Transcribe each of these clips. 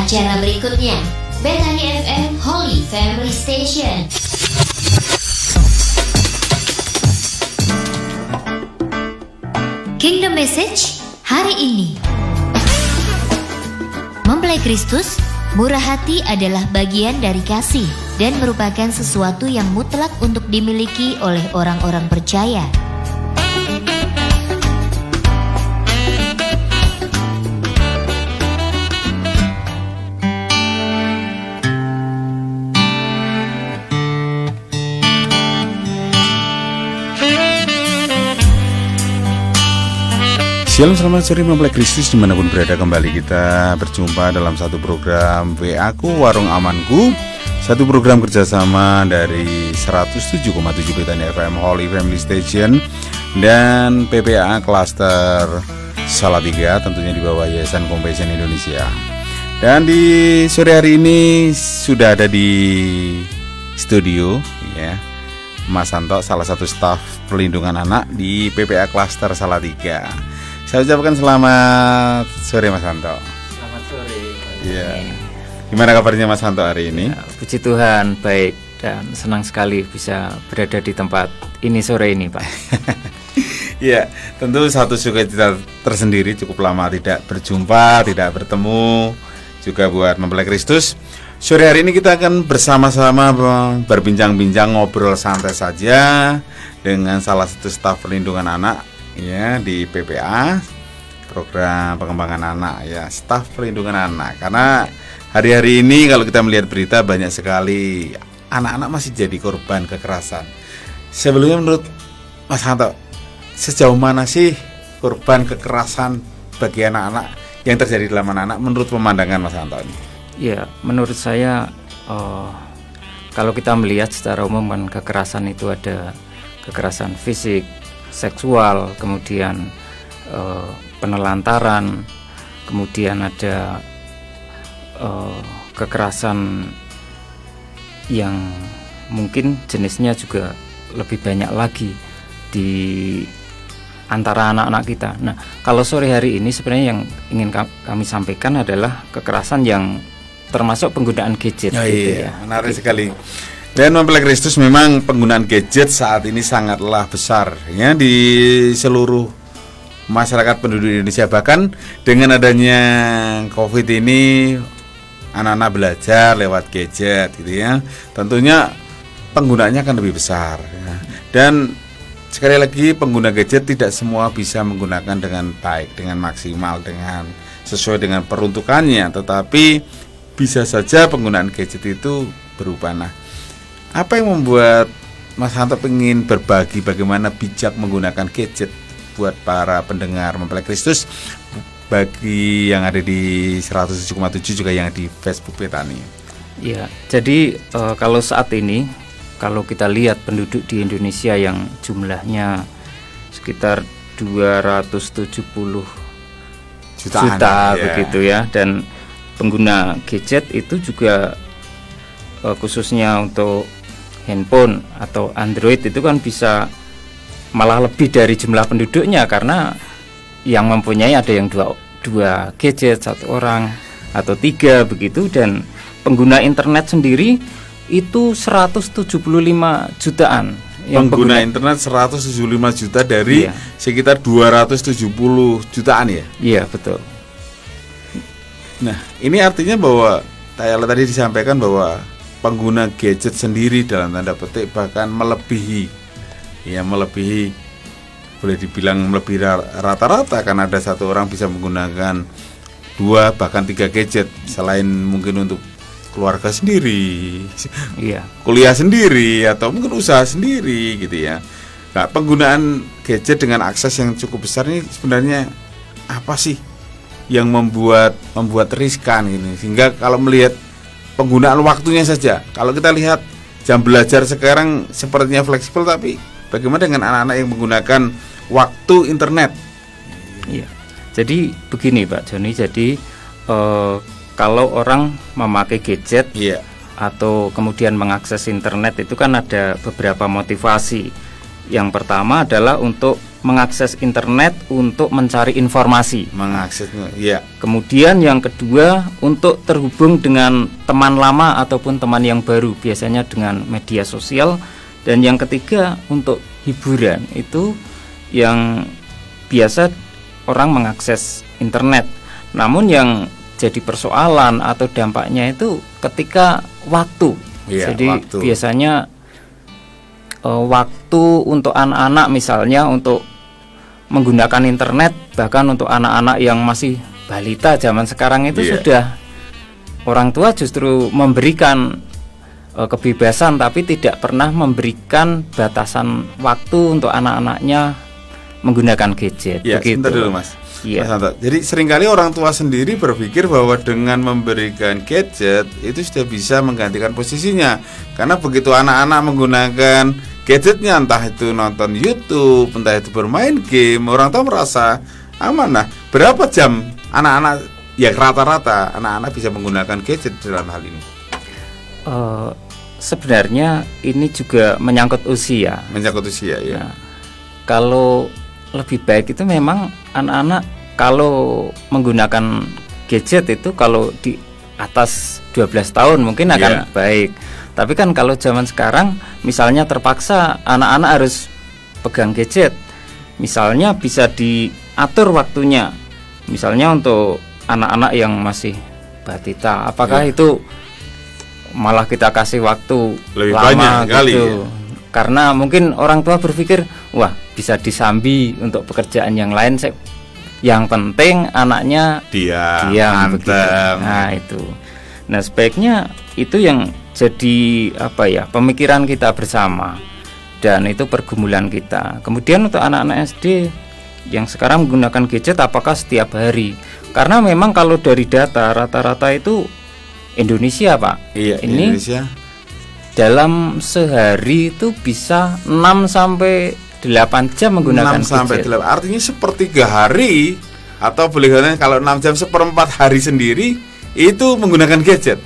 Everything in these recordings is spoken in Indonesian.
acara berikutnya. Bethany FM Holy Family Station. Kingdom Message hari ini. Mempelai Kristus, murah hati adalah bagian dari kasih dan merupakan sesuatu yang mutlak untuk dimiliki oleh orang-orang percaya. Shalom, selamat sore mempelai Kristus dimanapun berada. Kembali kita berjumpa dalam satu program WA-ku Warung Amanku, satu program kerjasama dari 107,7 Bethany FM Holy Family Station dan PPA Cluster Salatiga, tentunya di bawah Yayasan Compassion Indonesia. Dan di sore hari ini sudah ada di studio ya Mas Santo, salah satu staf perlindungan anak di PPA Cluster Salatiga. Saya ucapkan selamat sore Mas Santo. Selamat sore. Iya. Gimana kabarnya Mas Santo hari ini? Ya, puji Tuhan, baik dan senang sekali bisa berada di tempat ini sore ini, Pak. Iya, tentu satu sukacita tersendiri, cukup lama tidak berjumpa, tidak bertemu. Juga buat mempelai Kristus. Sore hari ini kita akan bersama-sama berbincang-bincang, ngobrol santai saja dengan salah satu staf perlindungan anak ya di PPA, program pengembangan anak ya, staf perlindungan anak. Karena hari-hari ini kalau kita melihat berita banyak sekali anak-anak masih jadi korban kekerasan. Sebelumnya menurut Mas Hanto, sejauh mana sih korban kekerasan bagi anak-anak yang terjadi dalam anak-anak menurut pemandangan Mas Hanto ini? Ya, menurut saya kalau kita melihat secara umum kan kekerasan itu ada kekerasan fisik, seksual, kemudian penelantaran, kemudian ada kekerasan yang mungkin jenisnya juga lebih banyak lagi di antara anak-anak kita. Nah, kalau sore hari ini sebenarnya yang ingin kami sampaikan adalah kekerasan yang termasuk penggunaan gadget. Oh, gitu iya, ya. menarik sekali. Dan mempelai Kristus, memang penggunaan gadget saat ini sangatlah besar ya di seluruh masyarakat penduduk Indonesia. Bahkan dengan adanya COVID ini anak-anak belajar lewat gadget gitu ya. Tentunya penggunaannya akan lebih besar ya. Dan sekali lagi pengguna gadget tidak semua bisa menggunakan dengan baik, dengan maksimal, dengan sesuai dengan peruntukannya. Tetapi bisa saja penggunaan gadget itu berubah. Nah, apa yang membuat Mas Hanto ingin berbagi bagaimana bijak menggunakan gadget buat para pendengar mempelai Kristus, bagi yang ada di 107,7 juga yang di Facebook Bethany? Ya, jadi kalau saat ini kalau kita lihat penduduk di Indonesia yang jumlahnya sekitar 270 juta begitu ya, dan pengguna gadget itu juga khususnya untuk handphone atau Android itu kan bisa malah lebih dari jumlah penduduknya, karena yang mempunyai ada yang dua gadget, satu orang atau tiga begitu, dan pengguna internet sendiri itu 175 jutaan. Pengguna internet 175 juta dari sekitar 270 jutaan ya? Iya, betul. Nah, ini artinya bahwa tadi disampaikan bahwa pengguna gadget sendiri dalam tanda petik bahkan melebihi boleh dibilang melebihi rata-rata, karena ada satu orang bisa menggunakan 2 bahkan 3 gadget, selain mungkin untuk keluarga sendiri, kuliah sendiri, atau mungkin usaha sendiri gitu ya. Nah, penggunaan gadget dengan akses yang cukup besar ini sebenarnya apa sih yang membuat riskan ini, sehingga kalau melihat penggunaan waktunya saja, kalau kita lihat jam belajar sekarang sepertinya fleksibel, tapi bagaimana dengan anak-anak yang menggunakan waktu internet? Iya. Jadi begini Pak Joni, jadi kalau orang memakai gadget atau kemudian mengakses internet itu kan ada beberapa motivasi. Yang pertama adalah untuk mengakses internet untuk mencari informasi. Mengaksesnya, ya. Kemudian yang kedua untuk terhubung dengan teman lama ataupun teman yang baru, biasanya dengan media sosial. Dan yang ketiga untuk hiburan, itu yang biasa orang mengakses internet. Namun yang jadi persoalan atau dampaknya itu ketika waktu. Iya, Jadi waktu. biasanya waktu untuk anak-anak misalnya untuk menggunakan internet, bahkan untuk anak-anak yang masih balita zaman sekarang itu Iya. sudah orang tua justru memberikan kebebasan tapi tidak pernah memberikan batasan waktu untuk anak-anaknya menggunakan gadget. Ya, begitu. sebentar dulu Mas. Iya. Mas Anto. Jadi seringkali orang tua sendiri berpikir bahwa dengan memberikan gadget itu sudah bisa menggantikan posisinya. Karena begitu anak-anak menggunakan gadgetnya, entah itu nonton YouTube, entah itu bermain game, orang tua merasa aman. Nah, berapa jam anak-anak, ya rata-rata anak-anak bisa menggunakan gadget dalam hal ini? Sebenarnya ini juga menyangkut usia. Menyangkut usia, ya. Nah, kalau lebih baik itu memang anak-anak kalau menggunakan gadget itu kalau di atas 12 tahun mungkin akan Iya. baik. Tapi kan kalau zaman sekarang misalnya terpaksa anak-anak harus pegang gadget. Misalnya bisa diatur waktunya. Misalnya untuk anak-anak yang masih balita, apakah Iya. itu malah kita kasih waktu Lebih lama banyak kali, gitu. ya. Karena mungkin orang tua berpikir, wah bisa disambi untuk pekerjaan yang lain. Yang penting anaknya Diam, diam begitu. anteng. Nah itu. Nah sebaiknya itu yang jadi pemikiran kita bersama dan itu pergumulan kita. Kemudian untuk anak-anak SD yang sekarang menggunakan gadget apakah setiap hari? Karena memang kalau dari data rata-rata itu Indonesia Pak, Iya, ini Indonesia. dalam sehari itu bisa 6 sampai 8 jam menggunakan 6 sampai gadget. 8, artinya sepertiga hari, atau boleh katakan kalau 6 jam seperempat hari sendiri itu menggunakan gadget.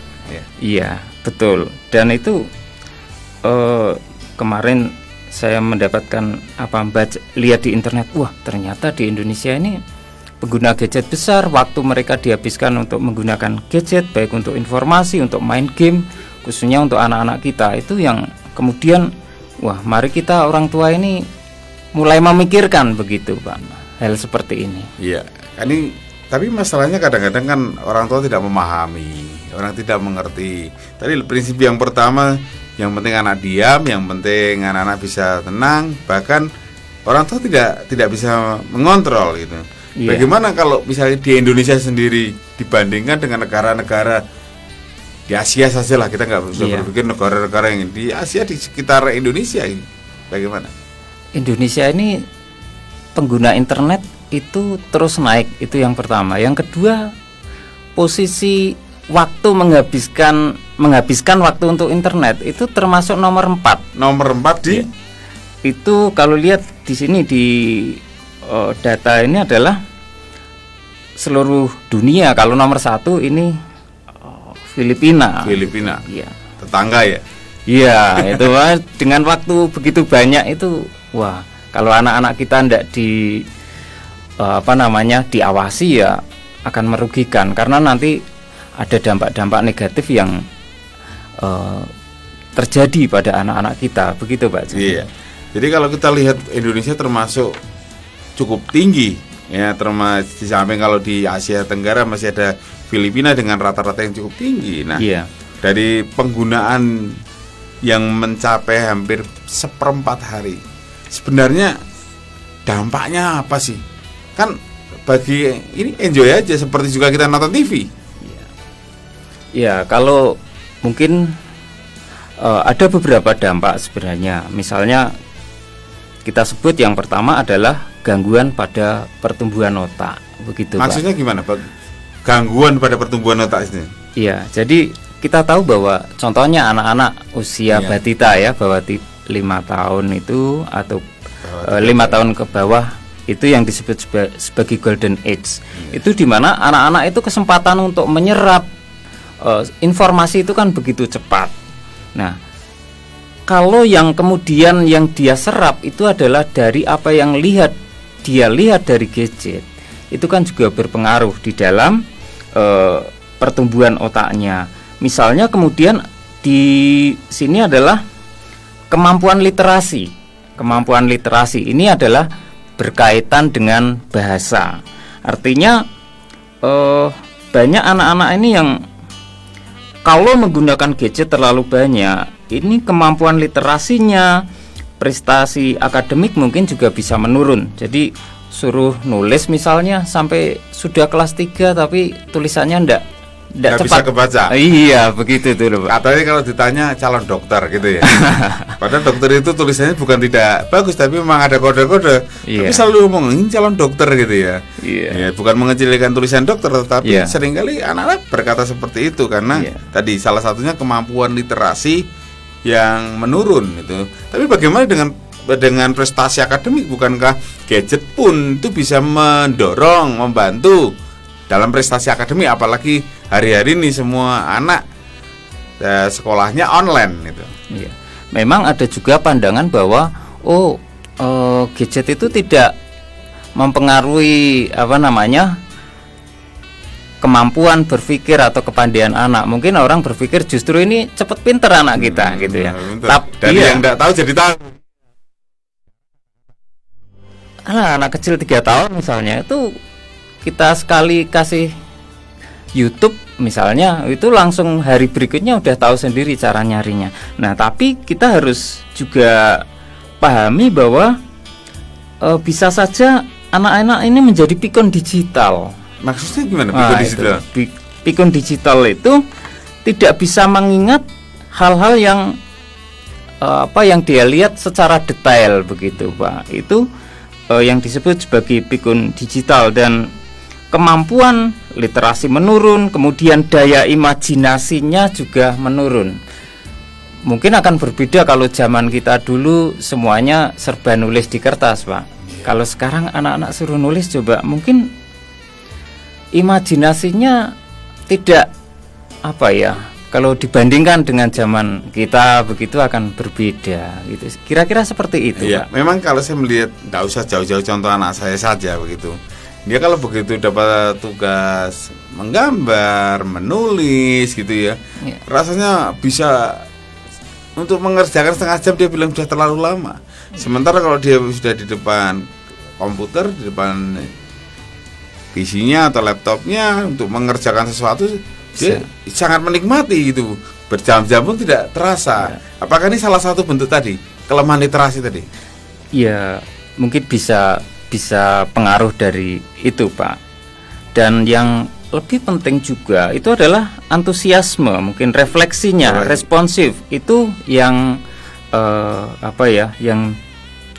Iya, betul. Dan itu kemarin saya mendapatkan lihat di internet, wah ternyata di Indonesia ini pengguna gadget besar, waktu mereka dihabiskan untuk menggunakan gadget baik untuk informasi, untuk main game, khususnya untuk anak-anak kita itu yang kemudian wah mari kita orang tua ini mulai memikirkan begitu Pak, hal seperti ini. Iya, ini tapi masalahnya kadang-kadang kan orang tua tidak memahami, orang tidak mengerti. Tadi prinsip yang pertama, yang penting anak diam, yang penting anak-anak bisa tenang, bahkan orang tua tidak bisa mengontrol gitu. Iya. Bagaimana kalau misalnya di Indonesia sendiri dibandingkan dengan negara-negara di Asia saja lah, kita nggak bisa Iya. berpikir negara-negara yang di Asia di sekitar Indonesia ini bagaimana? Indonesia ini pengguna internet itu terus naik, itu yang pertama. Yang kedua, posisi waktu menghabiskan waktu untuk internet itu termasuk nomor 4. Nomor 4 di Itu kalau lihat di sini di data ini adalah seluruh dunia. Kalau nomor 1 ini Filipina. Filipina, Iya. tetangga ya. Iya, itu dengan waktu begitu banyak itu, wah, kalau anak-anak kita tidak diawasi ya akan merugikan karena nanti ada dampak-dampak negatif yang terjadi pada anak-anak kita, begitu Pak. Iya. Jadi kalau kita lihat Indonesia termasuk cukup tinggi ya, termasuk di samping kalau di Asia Tenggara masih ada Filipina dengan rata-rata yang cukup tinggi. Nah, Iya. dari penggunaan yang mencapai hampir 1/4 hari, sebenarnya dampaknya apa sih? Kan bagi ini enjoy aja seperti juga kita nonton TV. Ya, kalau mungkin ada beberapa dampak sebenarnya. Misalnya kita sebut yang pertama adalah gangguan pada pertumbuhan otak, begitu Pak. Maksudnya gimana, Pak? Gangguan pada pertumbuhan otak ini? Iya, jadi kita tahu bahwa contohnya anak-anak usia Iya. balita ya, bawah 5 tahun itu atau 5 tahun ke bawah itu yang disebut sebagai golden age. Itu dimana anak-anak itu kesempatan untuk menyerap informasi itu kan begitu cepat. Nah, kalau yang kemudian yang dia serap itu adalah dari apa yang dia lihat dari gadget itu kan juga berpengaruh di dalam pertumbuhan otaknya. Misalnya kemudian di sini adalah kemampuan literasi. Kemampuan literasi ini adalah berkaitan dengan bahasa. Artinya banyak anak-anak ini yang kalau menggunakan gadget terlalu banyak, ini kemampuan literasinya, prestasi akademik mungkin juga bisa menurun. Jadi suruh nulis misalnya sampai sudah kelas 3 tapi tulisannya nggak Nggak cepat bisa kebaca. Iya, begitu tuh loh, Pak. Katanya kalau ditanya calon dokter gitu ya. Padahal dokter itu tulisannya bukan tidak bagus, tapi memang ada kode-kode. Iya. Tapi selalu ngomong ini calon dokter gitu ya. Iya. Ya, bukan mengecilkan tulisan dokter, tetapi Iya. seringkali anak-anak berkata seperti itu karena Iya. tadi salah satunya kemampuan literasi yang menurun gitu. Tapi bagaimana dengan prestasi akademik? Bukankah gadget pun itu bisa mendorong, membantu dalam prestasi akademik, apalagi hari-hari ini semua anak sekolahnya online gitu. Iya. Memang ada juga pandangan bahwa gadget itu tidak mempengaruhi kemampuan berpikir atau kepandaian anak. Mungkin orang berpikir justru ini cepat pinter anak kita gitu ya. Dari yang tidak tahu jadi tahu. Anak kecil 3 tahun misalnya itu kita sekali kasih YouTube misalnya, itu langsung hari berikutnya udah tahu sendiri cara nyarinya. Nah, tapi kita harus juga pahami bahwa bisa saja anak-anak ini menjadi pikun digital. Maksudnya gimana pikun digital? Pikun digital itu tidak bisa mengingat hal-hal yang yang dia lihat secara detail begitu, Pak. Itu yang disebut sebagai pikun digital, dan kemampuan literasi menurun, kemudian daya imajinasinya juga menurun. Mungkin akan berbeda kalau zaman kita dulu semuanya serba nulis di kertas, Pak. Kalau sekarang anak-anak suruh nulis, coba mungkin imajinasinya tidak kalau dibandingkan dengan zaman kita begitu akan berbeda gitu. Kira-kira seperti itu, Pak. Memang kalau saya melihat, tidak usah jauh-jauh, contoh anak saya saja begitu. Dia kalau begitu dapat tugas menggambar, menulis gitu ya, rasanya bisa untuk mengerjakan setengah jam, dia bilang sudah terlalu lama. Sementara kalau dia sudah di depan komputer, di depan PC-nya atau laptopnya untuk mengerjakan sesuatu, dia sangat menikmati gitu. Berjam-jam pun tidak terasa. Apakah ini salah satu bentuk tadi kelemahan literasi tadi? Ya, mungkin bisa pengaruh dari itu, Pak. Dan yang lebih penting juga itu adalah antusiasme, mungkin refleksinya, responsif itu yang yang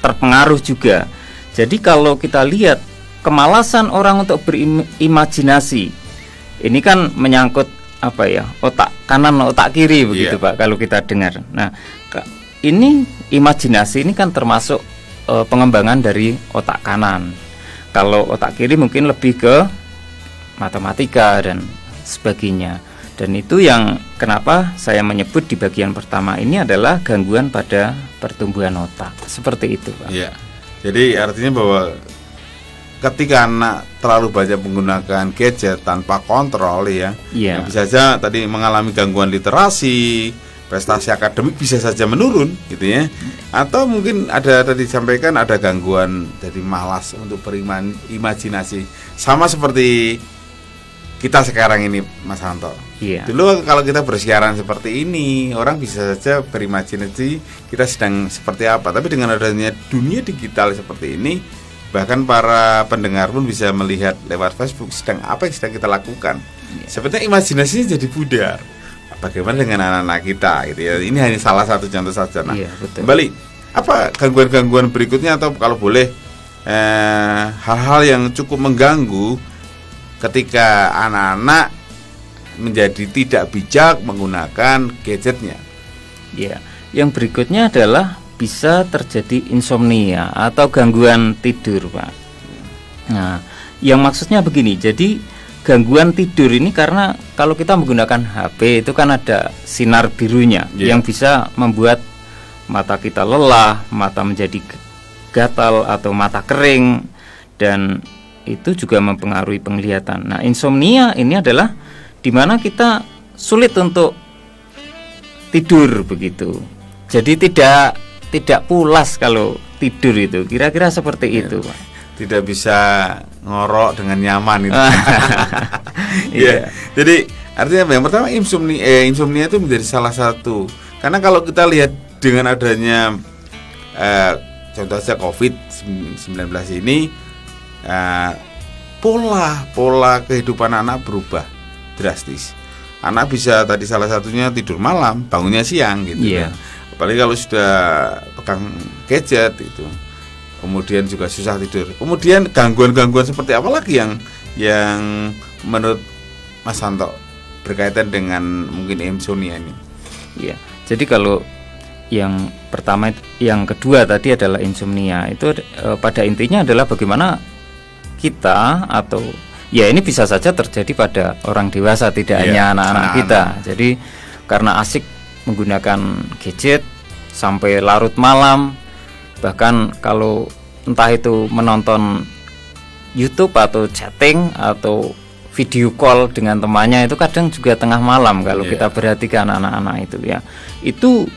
terpengaruh juga. Jadi kalau kita lihat kemalasan orang untuk berimajinasi, ini kan menyangkut otak kanan, otak kiri begitu, Pak, kalau kita dengar. Nah, ini imajinasi ini kan termasuk pengembangan dari otak kanan. Kalau otak kiri mungkin lebih ke matematika dan sebagainya. Dan itu yang kenapa saya menyebut di bagian pertama ini adalah gangguan pada pertumbuhan otak. Seperti itu, Pak. Iya. Jadi artinya bahwa ketika anak terlalu banyak menggunakan gadget tanpa kontrol bisa saja tadi mengalami gangguan literasi, prestasi akademik bisa saja menurun gitu ya. Atau mungkin ada tadi disampaikan ada gangguan jadi malas untuk berimajinasi. Sama seperti kita sekarang ini, Mas Hanto. Iya. Dulu kalau kita bersiaran seperti ini, orang bisa saja berimajinasi kita sedang seperti apa. Tapi dengan adanya dunia digital seperti ini, bahkan para pendengar pun bisa melihat lewat Facebook apa yang sedang kita lakukan. Iya. Sepertinya imajinasinya jadi pudar. Bagaimana dengan anak-anak kita gitu ya. Ini hanya salah satu contoh saja. Nah, kembali, apa gangguan-gangguan berikutnya, atau kalau boleh hal-hal yang cukup mengganggu ketika anak-anak menjadi tidak bijak menggunakan gadgetnya? Ya, yang berikutnya adalah bisa terjadi insomnia atau gangguan tidur, Pak. Nah, yang maksudnya begini, jadi gangguan tidur ini karena kalau kita menggunakan HP itu kan ada sinar birunya yang bisa membuat mata kita lelah, mata menjadi gatal atau mata kering. dan itu juga mempengaruhi penglihatan. Nah, insomnia ini adalah di mana kita sulit untuk tidur begitu. Jadi tidak pulas kalau tidur itu. Kira-kira seperti itu, Pak. Tidak bisa ngorok dengan nyaman itu. Iya. Jadi artinya apa? Yang pertama insomnia itu menjadi salah satu. Karena kalau kita lihat dengan adanya contoh saja COVID-19 ini, pola kehidupan anak berubah drastis. Anak bisa tadi salah satunya tidur malam, bangunnya siang gitu. Iya. Apalagi kalau sudah pegang gadget itu, kemudian juga susah tidur. Kemudian gangguan-gangguan seperti apa lagi yang menurut Mas Santo berkaitan dengan mungkin insomnia ini? Iya. Jadi kalau yang pertama, yang kedua tadi adalah insomnia. Itu pada intinya adalah bagaimana kita, atau ya ini bisa saja terjadi pada orang dewasa, tidak hanya anak-anak kita. Jadi karena asik menggunakan gadget sampai larut malam, bahkan kalau entah itu menonton YouTube atau chatting atau video call dengan temannya, itu kadang juga tengah malam kalau kita perhatikan anak-anak itu ya. Itu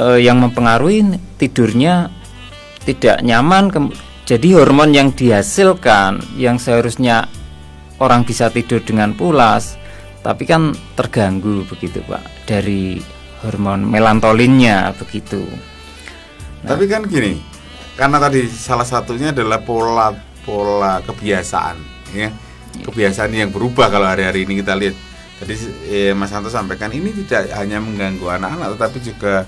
yang mempengaruhi tidurnya tidak nyaman. Jadi hormon yang dihasilkan yang seharusnya orang bisa tidur dengan pulas, tapi kan terganggu begitu, Pak, dari hormon melatoninnya begitu. Tapi kan gini, karena tadi salah satunya adalah pola kebiasaan, ya. Kebiasaan yang berubah kalau hari-hari ini kita lihat. Tadi Mas Santo sampaikan ini tidak hanya mengganggu anak-anak, tetapi juga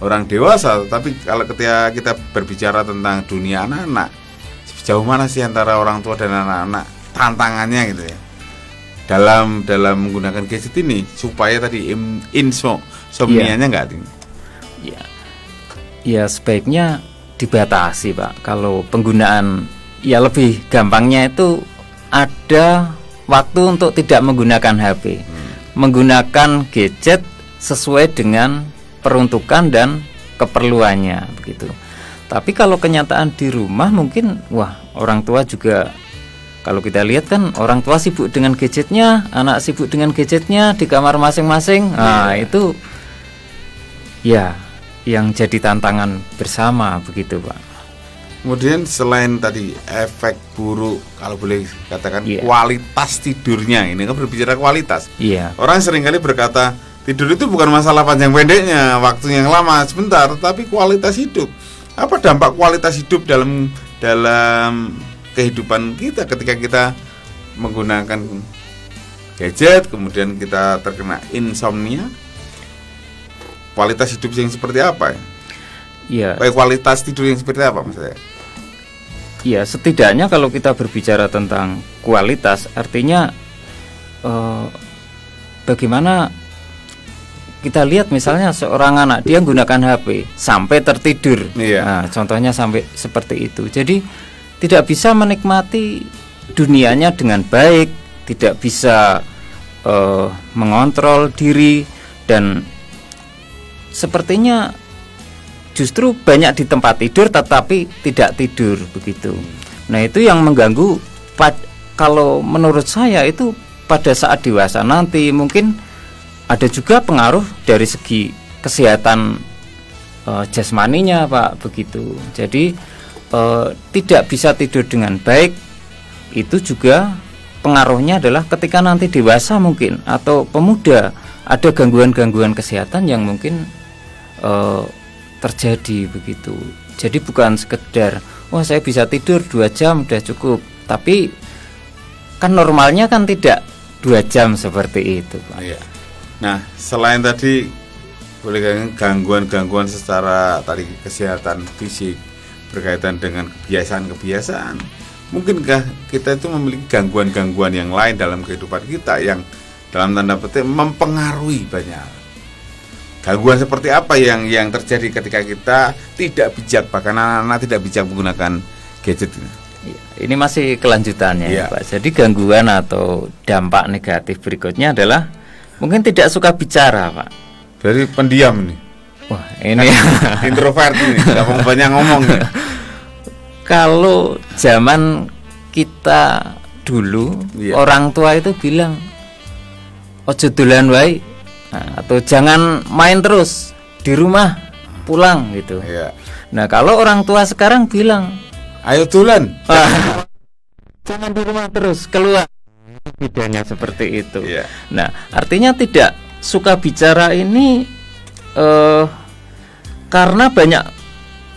orang dewasa. Tapi kalau ketika kita berbicara tentang dunia anak-anak, sejauh mana sih antara orang tua dan anak-anak tantangannya gitu ya dalam menggunakan gadget ini supaya tadi insomnia-nya nggak tinggi? Ya sebaiknya dibatasi, Pak. Kalau penggunaan, ya lebih gampangnya itu ada waktu untuk tidak menggunakan HP, menggunakan gadget sesuai dengan peruntukan dan keperluannya begitu. Tapi kalau kenyataan di rumah mungkin orang tua juga, kalau kita lihat kan orang tua sibuk dengan gadgetnya, anak sibuk dengan gadgetnya di kamar masing-masing. Nah, itu ya yang jadi tantangan bersama begitu, Pak. Kemudian selain tadi efek buruk, kalau boleh katakan kualitas tidurnya, ini kan berbicara kualitas. Orang seringkali berkata tidur itu bukan masalah panjang pendeknya, waktu yang lama sebentar, tapi kualitas hidup. Apa dampak kualitas hidup dalam kehidupan kita ketika kita menggunakan gadget, kemudian kita terkena insomnia? Kualitas hidup yang seperti apa? Kualitas tidur yang seperti apa maksudnya? Ya, setidaknya kalau kita berbicara tentang kualitas, artinya bagaimana kita lihat misalnya seorang anak dia menggunakan HP sampai tertidur. Nah, contohnya sampai seperti itu. Jadi tidak bisa menikmati dunianya dengan baik, tidak bisa mengontrol diri, dan sepertinya justru banyak di tempat tidur tetapi tidak tidur begitu. Nah, itu yang mengganggu. Kalau menurut saya itu pada saat dewasa nanti mungkin ada juga pengaruh dari segi kesehatan jasmaninya, Pak, begitu. Jadi tidak bisa tidur dengan baik, itu juga pengaruhnya adalah ketika nanti dewasa mungkin atau pemuda ada gangguan-gangguan kesehatan yang mungkin terjadi begitu. Jadi bukan sekedar saya bisa tidur 2 jam udah cukup, tapi kan normalnya kan tidak 2 jam seperti itu, Pak. Nah, selain tadi boleh gangguan-gangguan secara tadi kesehatan fisik berkaitan dengan kebiasaan-kebiasaan, mungkinkah kita itu memiliki gangguan-gangguan yang lain dalam kehidupan kita yang dalam tanda petik mempengaruhi banyak? Gangguan seperti apa yang terjadi ketika kita tidak bijak, bahkan anak-anak tidak bijak menggunakan gadget ini? Ini masih kelanjutannya, Pak. Jadi gangguan atau dampak negatif berikutnya adalah mungkin tidak suka bicara, Pak. Dari pendiam nih. Wah, ini introvert ini, tidak banyak ngomong nih. kalau zaman kita dulu orang tua itu bilang ojo dolan wae, atau jangan main terus di rumah, pulang gitu. Nah kalau orang tua sekarang bilang ayo dolan, jangan di rumah terus, keluar. Bedanya seperti itu. Nah artinya tidak suka bicara ini karena banyak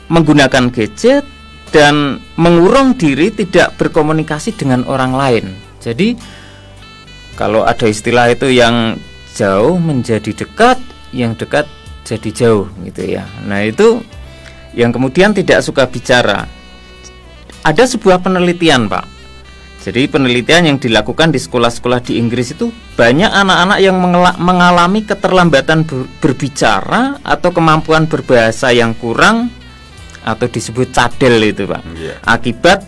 menggunakan gadget dan mengurung diri, tidak berkomunikasi dengan orang lain. Jadi kalau ada istilah itu yang jauh menjadi dekat, yang dekat jadi jauh gitu ya. Nah itu yang kemudian tidak suka bicara. Ada sebuah penelitian Pak. Jadi penelitian yang dilakukan di sekolah-sekolah di Inggris itu banyak anak-anak yang mengalami keterlambatan berbicara atau kemampuan berbahasa yang kurang atau disebut cadel itu Pak, akibat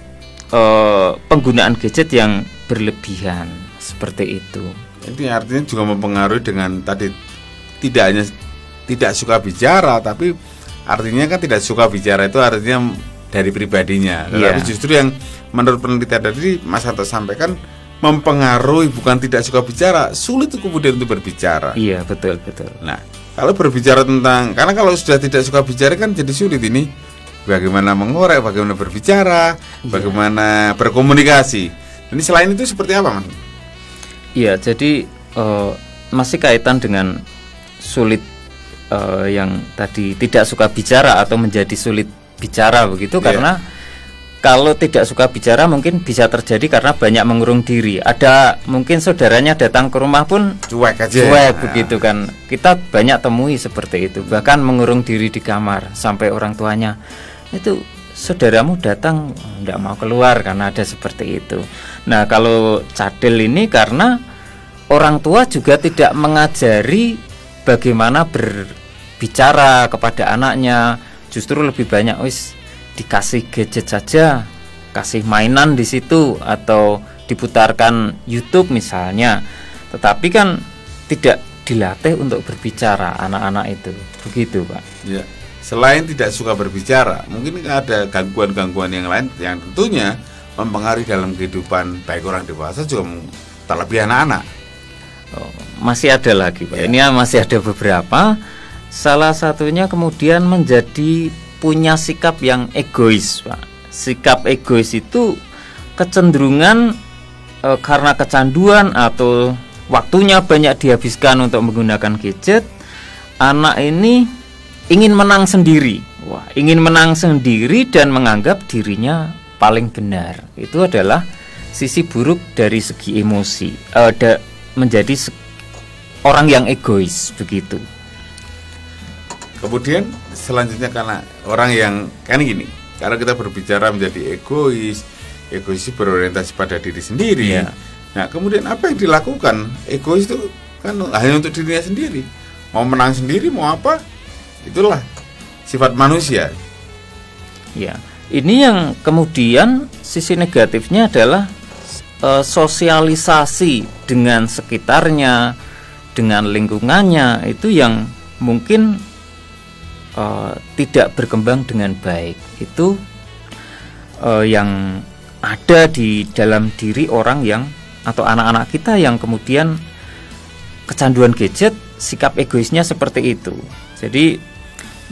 penggunaan gadget yang berlebihan seperti itu. Ini artinya juga mempengaruhi dengan tadi tidak hanya tidak suka bicara, tapi artinya kan tidak suka bicara itu artinya dari pribadinya. Tetapi justru yang menurut penelitian tadi Mas Santo sampaikan mempengaruhi, bukan tidak suka bicara, sulit kemudian untuk berbicara. Iya betul. Nah kalau berbicara tentang, karena kalau sudah tidak suka bicara kan jadi sulit ini. Bagaimana mengorek, bagaimana berbicara, bagaimana berkomunikasi. Ini selain itu seperti apa Mas? Iya, jadi masih kaitan dengan sulit yang tadi tidak suka bicara atau menjadi sulit bicara begitu. Karena kalau tidak suka bicara mungkin bisa terjadi karena banyak mengurung diri. Ada mungkin saudaranya datang ke rumah pun cuek aja. Begitu kan. Kita banyak temui seperti itu. Bahkan mengurung diri di kamar sampai orang tuanya itu saudaramu datang tidak mau keluar karena ada seperti itu. Nah kalau cadel ini karena orang tua juga tidak mengajari bagaimana berbicara kepada anaknya, justru lebih banyak dikasih gadget saja, kasih mainan di situ atau diputarkan YouTube misalnya, tetapi kan tidak dilatih untuk berbicara anak-anak itu, begitu Pak. Ya. Selain tidak suka berbicara, mungkin ada gangguan-gangguan yang lain yang tentunya mempengaruhi dalam kehidupan baik orang dewasa juga terlebih anak-anak. Masih ada lagi Pak. Ini masih ada beberapa. Salah satunya kemudian menjadi punya sikap yang egois Pak. Sikap egois itu kecenderungan karena kecanduan atau waktunya banyak dihabiskan untuk menggunakan gadget, anak ini ingin menang sendiri. Ingin menang sendiri dan menganggap dirinya paling benar. Itu adalah sisi buruk dari segi emosi. Menjadi orang yang egois begitu. Kemudian selanjutnya karena orang yang kan gini, karena kita berbicara menjadi egois itu berorientasi pada diri sendiri. Nah, kemudian apa yang dilakukan? Egois itu kan hanya untuk dirinya sendiri. Mau menang sendiri, mau apa? Itulah sifat manusia. Ya, ini yang kemudian sisi negatifnya adalah sosialisasi dengan sekitarnya, dengan lingkungannya itu yang mungkin tidak berkembang dengan baik. Itu yang ada di dalam diri orang yang atau anak-anak kita yang kemudian kecanduan gadget, sikap egoisnya seperti itu. Jadi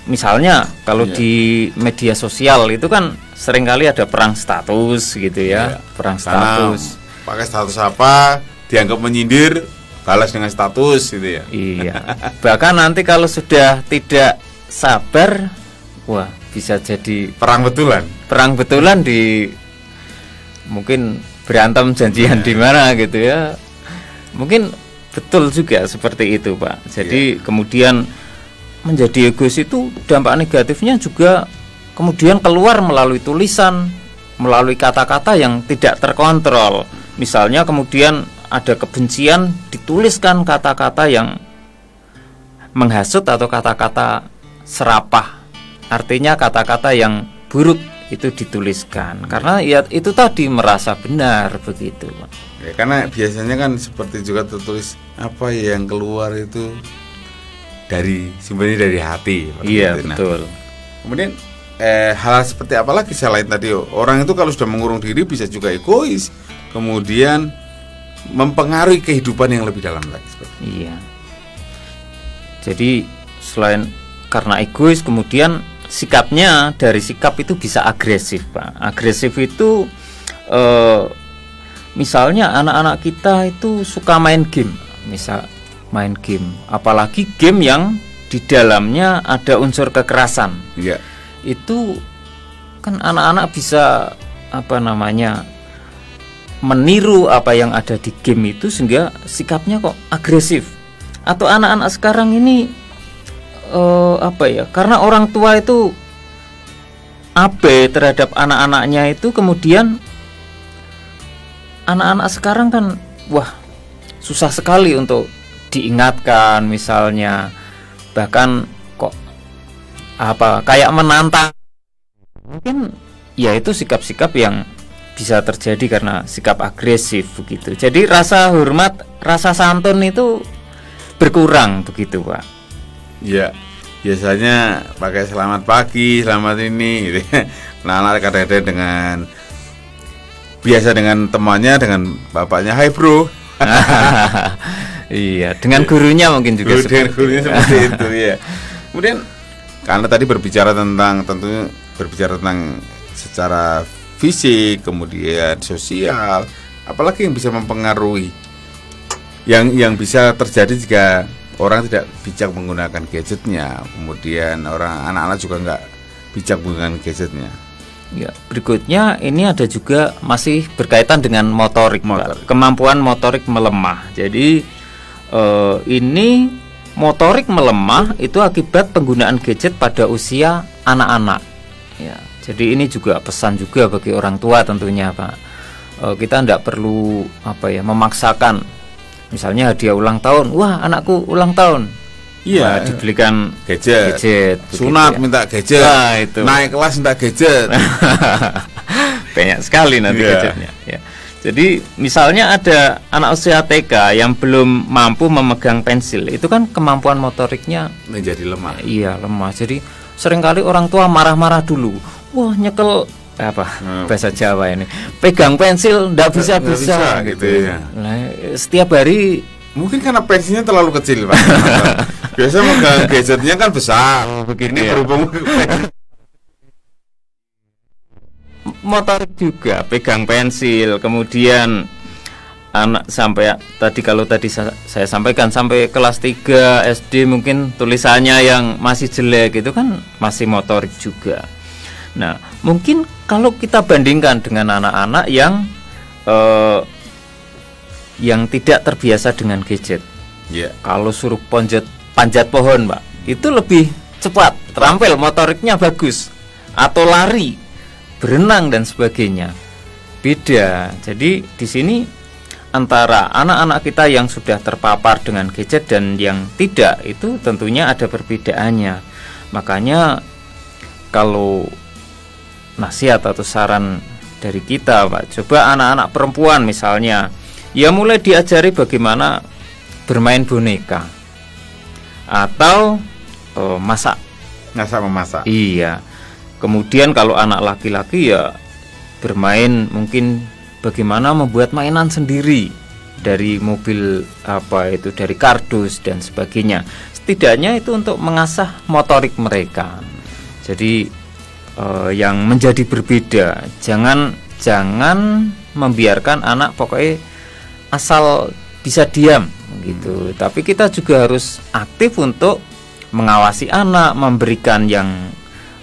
misalnya kalau di media sosial itu kan seringkali ada perang status gitu ya. Perang status. Pakai status apa, dianggap menyindir, balas dengan status gitu ya. Iya. Bahkan nanti kalau sudah tidak sabar, bisa jadi perang betulan. Perang betulan di mungkin berantem janjian di mana gitu ya. Mungkin betul juga seperti itu, Pak. Jadi kemudian menjadi egois itu dampak negatifnya juga kemudian keluar melalui tulisan, melalui kata-kata yang tidak terkontrol. Misalnya kemudian ada kebencian, dituliskan kata-kata yang menghasut atau kata-kata serapah. Artinya kata-kata yang buruk itu dituliskan karena ya itu tadi merasa benar begitu, Pak. Ya, karena biasanya kan seperti juga tertulis apa yang keluar itu dari sebenarnya dari hati. Iya, betul. Kemudian hal seperti apa lagi selain tadi orang itu kalau sudah mengurung diri bisa juga egois, kemudian mempengaruhi kehidupan yang lebih dalam lagi. Iya. Jadi selain karena egois, kemudian sikapnya dari sikap itu bisa agresif, Pak. Agresif itu misalnya anak-anak kita itu suka main game, misal main game, apalagi game yang di dalamnya ada unsur kekerasan. Iya. Itu kan anak-anak bisa meniru apa yang ada di game itu sehingga sikapnya kok agresif. Atau anak-anak sekarang ini karena orang tua itu abai terhadap anak-anaknya itu, kemudian anak-anak sekarang kan susah sekali untuk diingatkan, misalnya bahkan kok kayak menantang. Mungkin ya itu sikap-sikap yang bisa terjadi karena sikap agresif begitu. Jadi rasa hormat, rasa santun itu berkurang begitu, Pak. Ya, biasanya pakai selamat pagi, selamat ini gitu. Anak-anak kadang-kadang dengan biasa dengan temannya, dengan bapaknya, hai bro. Iya, dengan gurunya mungkin juga dengan gurunya seperti itu ya. Kemudian karena tadi berbicara tentang secara fisik, kemudian sosial, apalagi yang bisa mempengaruhi, yang bisa terjadi jika orang tidak bijak menggunakan gadgetnya, kemudian anak-anak juga nggak bijak menggunakan gadgetnya. Ya, berikutnya ini ada juga masih berkaitan dengan motorik. Kemampuan motorik melemah. Jadi ini motorik melemah itu akibat penggunaan gadget pada usia anak-anak. Ya, jadi ini juga pesan juga bagi orang tua tentunya, Pak. Kita tidak perlu memaksakan. Misalnya hadiah ulang tahun, wah anakku ulang tahun, iya, dibelikan gadget. Sunat ya. Minta gadget, itu. Naik kelas minta gadget. Banyak sekali nanti gadgetnya. Ya. Jadi misalnya ada anak usia TK yang belum mampu memegang pensil, itu kan kemampuan motoriknya menjadi lemah. Iya, lemah. Jadi seringkali orang tua marah-marah dulu. Wah, nyekel bahasa Jawa ini. Pegang pensil ndak bisa gitu ya. Nah, setiap hari mungkin karena pensilnya terlalu kecil, Pak. Biasa megang gadgetnya kan besar. Begini ya. Berhubung motorik juga, pegang pensil, kemudian anak sampai saya sampaikan sampai kelas 3 SD mungkin tulisannya yang masih jelek itu kan masih motorik juga. Nah, mungkin kalau kita bandingkan dengan anak-anak yang tidak terbiasa dengan gadget, kalau suruh panjat pohon, Pak, itu lebih cepat, terampil, motoriknya bagus, atau lari, berenang dan sebagainya. Beda. Jadi di sini antara anak-anak kita yang sudah terpapar dengan gadget dan yang tidak itu tentunya ada perbedaannya. Makanya kalau nasihat atau saran dari kita, Pak, coba anak-anak perempuan misalnya, ya mulai diajari bagaimana bermain boneka atau memasak. Iya. Kemudian kalau anak laki-laki ya bermain mungkin bagaimana membuat mainan sendiri dari mobil dari kardus dan sebagainya. Setidaknya itu untuk mengasah motorik mereka. Jadi yang menjadi berbeda, jangan membiarkan anak pokoknya asal bisa diam gitu. Tapi kita juga harus aktif untuk mengawasi anak, memberikan yang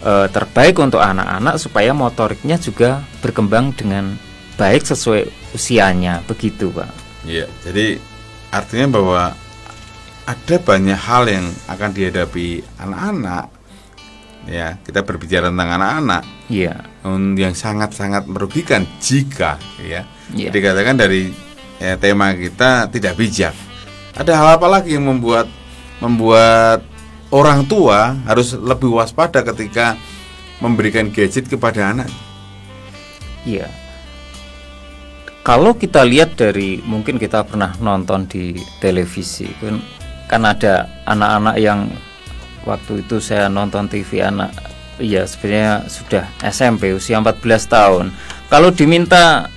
terbaik untuk anak-anak supaya motoriknya juga berkembang dengan baik sesuai usianya, begitu, Pak. Iya, jadi artinya bahwa ada banyak hal yang akan dihadapi anak-anak. Ya, kita berbicara tentang anak-anak. Iya. Yang sangat-sangat merugikan jika dikatakan dari tema kita tidak bijak. Ada hal apa lagi yang membuat orang tua harus lebih waspada ketika memberikan gadget kepada anak? Iya. Kalau kita lihat dari, mungkin kita pernah nonton di televisi, kan ada anak-anak yang waktu itu saya nonton TV, anak iya sebenarnya sudah SMP usia 14 tahun. Kalau diminta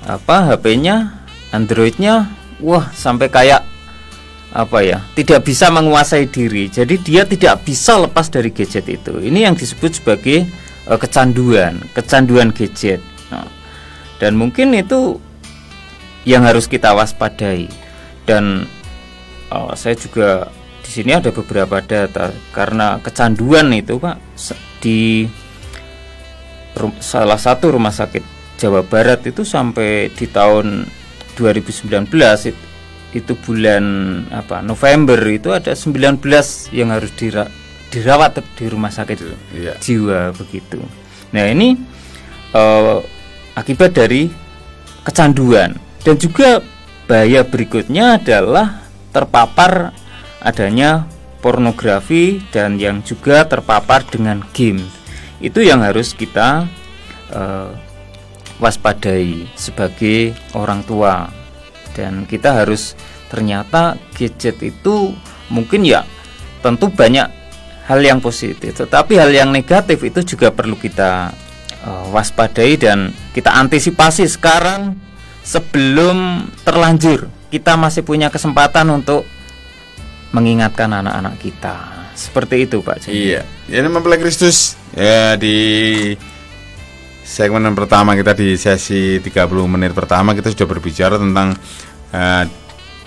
HP-nya, Android-nya, wah sampai kayak tidak bisa menguasai diri. Jadi dia tidak bisa lepas dari gadget itu. Ini yang disebut sebagai kecanduan gadget. Nah, dan mungkin itu yang harus kita waspadai. Dan saya juga di sini ada beberapa data karena kecanduan itu, Pak, di salah satu rumah sakit Jawa Barat itu sampai di tahun 2019 itu bulan November itu ada 19 yang harus dirawat di rumah sakit jiwa begitu. Nah, ini akibat dari kecanduan. Dan juga bahaya berikutnya adalah terpapar adanya pornografi dan yang juga terpapar dengan game. Itu yang harus kita waspadai sebagai orang tua. Dan kita harus, ternyata gadget itu mungkin tentu banyak hal yang positif, tetapi hal yang negatif itu juga perlu kita waspadai dan kita antisipasi sekarang sebelum terlanjur. Kita masih punya kesempatan untuk mengingatkan anak-anak kita. Seperti itu, Pak. Iya. Ini mempelai Kristus. Ya, di segmen pertama kita di sesi 30 menit pertama kita sudah berbicara tentang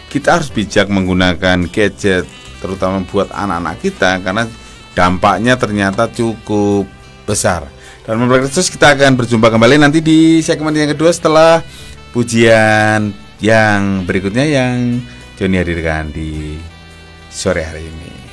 kita harus bijak menggunakan gadget, terutama buat anak-anak kita, karena dampaknya ternyata cukup besar. Dan mempelai Kristus, kita akan berjumpa kembali nanti di segmen yang kedua setelah pujian yang berikutnya yang Joni hadirkan di sore hari ini.